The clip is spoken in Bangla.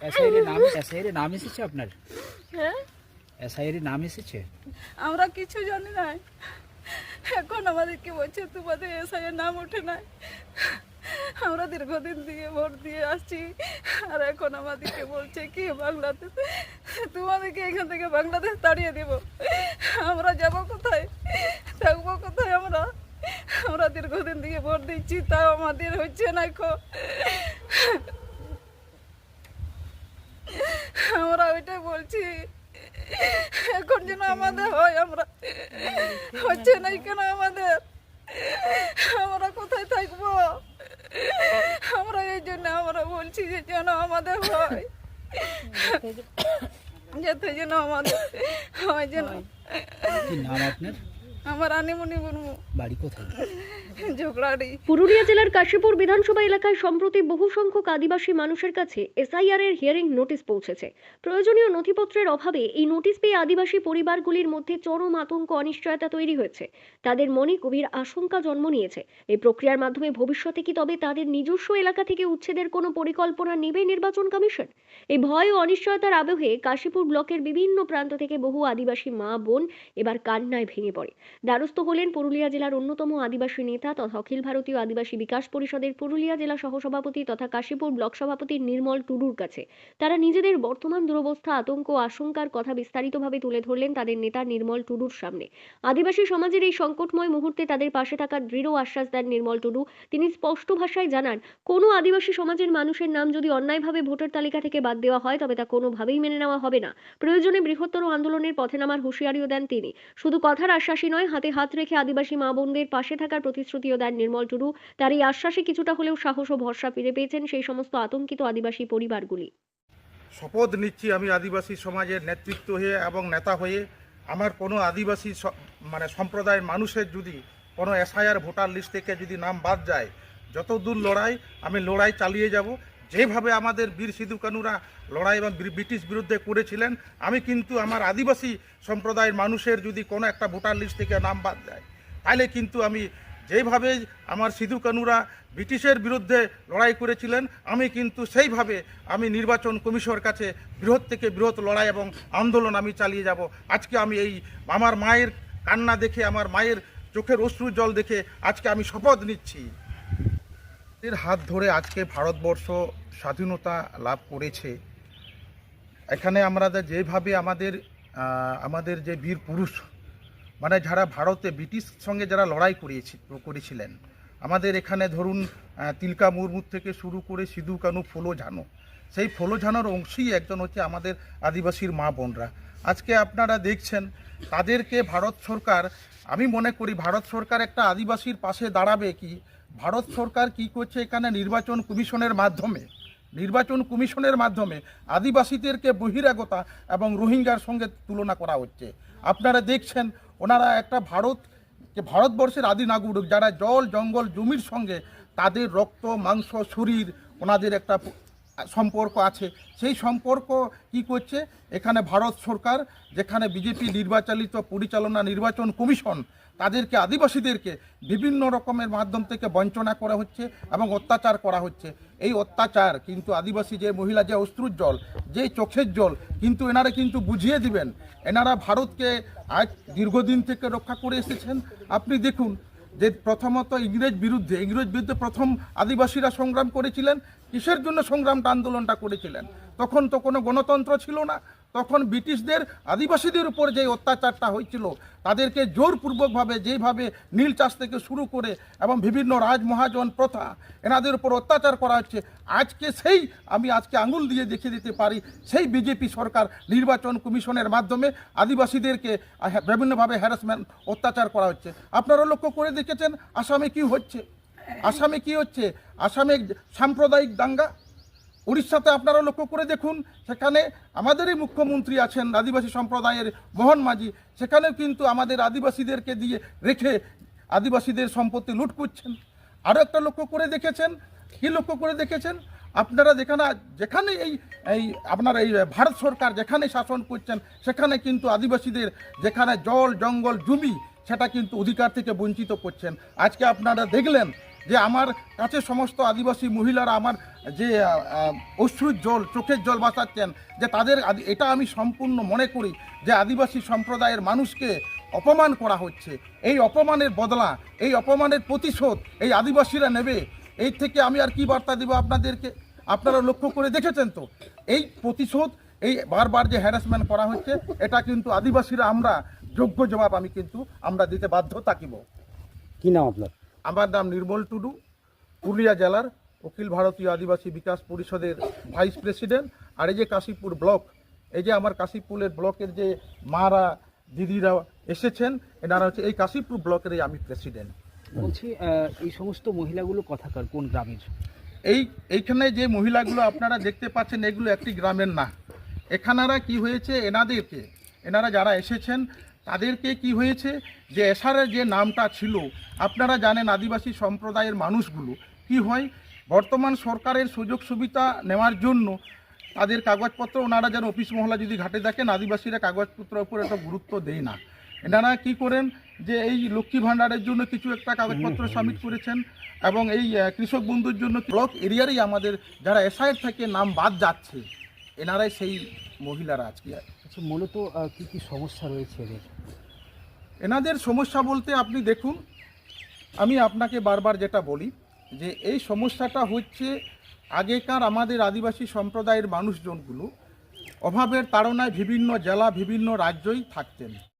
এসআইয়ের নাম এসেছে আপনার? হ্যাঁ, এসআইয়ের নাম এসেছে? আমরা কিছু জানি না। এখন আমাদেরকে বলছে তোমাদের এসআইয়ের নাম ওঠে না। আমরা দীর্ঘদিন দিয়ে ভোট দিয়ে আসছি, আর এখন আমাদেরকে বলছে কি বাংলাদেশ, তোমাদেরকে এখান থেকে বাংলাদেশ তাড়িয়ে দেব। আমরা যাব কোথায়, থাকবো কোথায়? আমরা দীর্ঘদিন দিয়ে ভোট দিচ্ছি, তাও আমাদের হচ্ছে না। আমরা ওইটাই বলছি, এখন যেন আমাদের হয়। আমরা হচ্ছে না কেন আমাদের, আমরা কোথায় থাকবো? আমরা এই জন্য আমরা বলছি যে যেন আমাদের হয়, যাতে যেন আমাদের হয়। যেন কি নাম আপনার? আমার আনিমনি বনবো, বাড়ি কোথায়? ঝগড়াড়ি। পুরুলিয়া জেলার কাশীপুর বিধানসভা এলাকায় সম্প্রতি বহু সংখ্যক আদিবাসী মানুষের কাছে এসআইআর এর হিয়ারিং নোটিশ পৌঁছেছে। প্রয়োজনীয় নথিপত্রের অভাবে এই নোটিশ পেয়ে আদিবাসী পরিবারগুলির মধ্যে চরম আতঙ্ক অনিশ্চয়তা তৈরি হয়েছে। তাদের মনে গভীর আশঙ্কা জন্ম নিয়েছে। এই প্রক্রিয়ার মাধ্যমে ভবিষ্যতে কি তবে তাদের নিজস্ব এলাকা থেকে উচ্ছেদের কোনো পরিকল্পনা নেবে নির্বাচন কমিশন? এই ভয় ও অনিশ্চয়তার আবহে কাশীপুর ব্লকের বিভিন্ন প্রান্ত থেকে বহু আদিবাসী মা বোন এবার কান্নায় ভেঙে পড়ে। দ্বারস্থ হলেন পুরুলিয়া জেলার অন্যতম আদিবাসী নেতা তথা অখিল ভারতীয় আদিবাসী বিকাশ পরিষদের পুরুলিয়া জেলা সহসভাপতি তথা কাশীপুর ব্লক সভাপতি নির্মল টুডুর কাছে। তারা নিজেদের বর্তমান দুরবস্থা, আতঙ্ক ও আশঙ্কার কথা বিস্তারিতভাবে তুলে ধরলেন তাদের নেতা নির্মল টুডুর সামনে। আদিবাসী সমাজের এই সংকটময় মুহূর্তে তাদের পাশে থাকার দৃঢ় আশ্বাস দেন নির্মল টুডু। তিনি স্পষ্ট ভাষায় জানান, কোনো আদিবাসী সমাজের মানুষের নাম যদি অন্যায়ভাবে ভোটার তালিকা থেকে বাদ দেওয়া হয় তবে তা কোনোভাবেই মেনে নেওয়া হবে না। প্রয়োজনে বৃহত্তর আন্দোলনের পথে নামার হুঁশিয়ারিও দেন তিনি। শুধু কথার আশ্বাসই নয়, হাতে হাত রেখে আদিবাসী মা বোনদের পাশে থাকার প্রতিশ্রুতিও দেন নির্মল টুডু। তার এই আশ্বাসে কিছুটা হলেও সাহস ও ভরসা ফিরে পেয়েছেন সেই সমস্ত আতঙ্কিত আদিবাসী পরিবারগুলি। শপথ নিচ্ছি আমি আদিবাসী সমাজের নেতৃত্ব হয়ে এবং নেতা হয়ে, আমার কোনো আদিবাসী সম্প্রদায়ের মানুষের যদি কোনো এসআইআর ভোটার লিস্ট থেকে যদি নাম বাদ যায়, যতদূর লড়াই আমি লড়াই চালিয়ে যাব। যেভাবে আমাদের বীর সিধু কানুরা লড়াই এবং ব্রিটিশ বিরুদ্ধে করেছিলেন, আমি কিন্তু আমার আদিবাসী সম্প্রদায়ের মানুষের যদি কোনো একটা ভোটার লিস্ট থেকে নাম বাদ যায়, তাহলে কিন্তু আমি যেভাবে আমার সিধু কানুরা ব্রিটিশের বিরুদ্ধে লড়াই করেছিলেন, আমি কিন্তু সেইভাবে আমি নির্বাচন কমিশনের কাছে বৃহৎ থেকে বৃহৎ লড়াই এবং আন্দোলন আমি চালিয়ে যাব। আজকে আমি এই আমার মায়ের কান্না দেখে, আমার মায়ের চোখের অশ্রু জল দেখে আজকে আমি শপথ নিচ্ছি। এর হাত ধরে আজকে ভারতবর্ষ স্বাধীনতা লাভ করেছে। এখানে আমরা যেভাবে আমাদের যে বীর পুরুষ যারা ভারতে ব্রিটিশ সঙ্গে যারা লড়াই করেছিলেন, আমাদের এখানে ধরুন তিলকা মুর্মুর থেকে শুরু করে সিধু কানু, ফুলো ঝানো, সেই ফুলো ঝানোর অংশই একজন হচ্ছে আমাদের আদিবাসীর মা বোনরা। আজকে আপনারা দেখছেন তাদেরকে ভারত সরকার, আমি মনে করি ভারত সরকার একটা আদিবাসীর পাশে দাঁড়াবে কি? ভারত সরকার কি করছে এখানে নির্বাচন কমিশনের মাধ্যমে আদিবাসীদেরকে বহিরাগতা এবং রোহিঙ্গার সঙ্গে তুলনা করা হচ্ছে। আপনারা দেখছেন ওনারা একটা ভারতবর্ষের আদি নাগরিক, যারা জল জঙ্গল জমির সঙ্গে তাদের রক্ত মাংস শরীর ওনাদের একটা সম্পর্ক আছে। সেই সম্পর্ক কি করছে এখানে ভারত সরকার, যেখানে বিজেপি পরিচালনা নির্বাচন কমিশন তাদেরকে আদিবাসীদেরকে বিভিন্ন রকমের মাধ্যম থেকে বঞ্চনা করা হচ্ছে এবং অত্যাচার করা হচ্ছে। এই অত্যাচার কিন্তু আদিবাসী যে মহিলা, যে অশ্রুর জল, যে চোখের জল, কিন্তু এনারা কিন্তু বুঝিয়ে দিবেন। এনারা ভারতকে আজ দীর্ঘদিন থেকে রক্ষা করে এসেছেন। আপনি দেখুন যে প্রথমত ইংরেজ বিরুদ্ধে প্রথম আদিবাসীরা সংগ্রাম করেছিলেন। কিসের জন্য সংগ্রামটা, আন্দোলনটা করেছিলেন? তখন তো কোনো গণতন্ত্র ছিল না। তখন ব্রিটিশদের আদিবাসীদের উপর যে অত্যাচারটা হয়েছিল, তাদেরকে জোরপূর্বকভাবে যেভাবে নীল চাষ থেকে শুরু করে এবং বিভিন্ন রাজমহাজন প্রথা এনাদের উপর অত্যাচার করা হচ্ছে, আমি আজকে আঙুল দিয়ে দেখিয়ে দিতে পারি সেই বিজেপি সরকার নির্বাচন কমিশনের মাধ্যমে আদিবাসীদেরকে বিভিন্নভাবে হ্যারাসমেন্ট, অত্যাচার করা হচ্ছে। আপনারা লক্ষ্য করে দেখেছেন আসামে কি হচ্ছে? আসামে সাম্প্রদায়িক দাঙ্গা। উড়িষ্যাতে আপনারা লক্ষ্য করে দেখুন, সেখানে আমাদেরই মুখ্যমন্ত্রী আছেন আদিবাসী সম্প্রদায়ের মোহন মাঝি, সেখানেও কিন্তু আমাদের আদিবাসীদেরকে দিয়ে রেখে আদিবাসীদের সম্পত্তি লুট করছেন। আরও একটা লক্ষ্য করে দেখেছেন আপনারা, যেখানে আপনার এই ভারত সরকার যেখানে শাসন করছেন, সেখানে কিন্তু আদিবাসীদের যেখানে জল জঙ্গল জমি, সেটা কিন্তু অধিকার থেকে বঞ্চিত করছেন। আজকে আপনারা দেখলেন যে আমার কাছে সমস্ত আদিবাসী মহিলারা আমার যে অশ্রুর জল চোখের জল বাঁচাচ্ছেন, যে তাদের এটা আমি সম্পূর্ণ মনে করি যে আদিবাসী সম্প্রদায়ের মানুষকে অপমান করা হচ্ছে। এই অপমানের বদলা, এই অপমানের প্রতিশোধ এই আদিবাসীরা নেবে। এই থেকে আমি আর কি বার্তা দেব আপনাদেরকে? আপনারা লক্ষ্য করে দেখেছেন তো এই প্রতিশোধ, এই বারবার যে হ্যারাসমেন্ট করা হচ্ছে, এটা কিন্তু আদিবাসীরা আমরা যোগ্য জবাব আমরা দিতে বাধ্য থাকিব। কি নাম আপনার? আমার নাম নির্মল টুডু, পুরুলিয়া জেলার অখিল ভারতীয় আদিবাসী বিকাশ পরিষদের ভাইস প্রেসিডেন্ট। আর এই যে কাশীপুর ব্লক, এই যে আমার কাশীপুরের ব্লকের যে মারা দিদিরা এসেছেন, এনারা হচ্ছে এই কাশীপুর ব্লকেরই আমি প্রেসিডেন্ট। বলছি এই সমস্ত মহিলাগুলো কথাকার কোন গ্রামের? এইখানে যে মহিলাগুলো আপনারা দেখতে পাচ্ছেন, এগুলো একটি গ্রামের না। এখানারা কি হয়েছে, এনারা যারা এসেছেন তাদেরকে কি হয়েছে, যে এসআরের যে নামটা ছিল, আপনারা জানেন আদিবাসী সম্প্রদায়ের মানুষগুলো কি হয়, বর্তমান সরকারের সুযোগ সুবিধা নেওয়ার জন্য তাদের কাগজপত্র, ওনারা যেন অফিস মহলা যদি ঘাটে দেখেন, আদিবাসীরা কাগজপত্রের উপর একটা গুরুত্ব দেয় না। এনারা কি করেন, যে এই লক্ষ্মী ভাণ্ডারের জন্য কিছু একটা কাগজপত্র সাবমিট করেছেন, এবং এই কৃষক বন্ধুর জন্য ব্লক এরিয়ারই আমাদের যারা এসআইয়ের থেকে নাম বাদ যাচ্ছে, এনারাই সেই মহিলারা আজকে। আচ্ছা, মূলত কি কি সমস্যা রয়েছে এদের? এনাদের সমস্যা বলতে আপনি দেখুন, আমি আপনাকে বারবার যেটা বলি, যে এই সমস্যাটা হচ্ছে আগেকার আমাদের আদিবাসী সম্প্রদায়ের মানুষজনগুলো অভাবের তাড়নায় বিভিন্ন জেলা, বিভিন্ন রাজ্যই থাকতেন।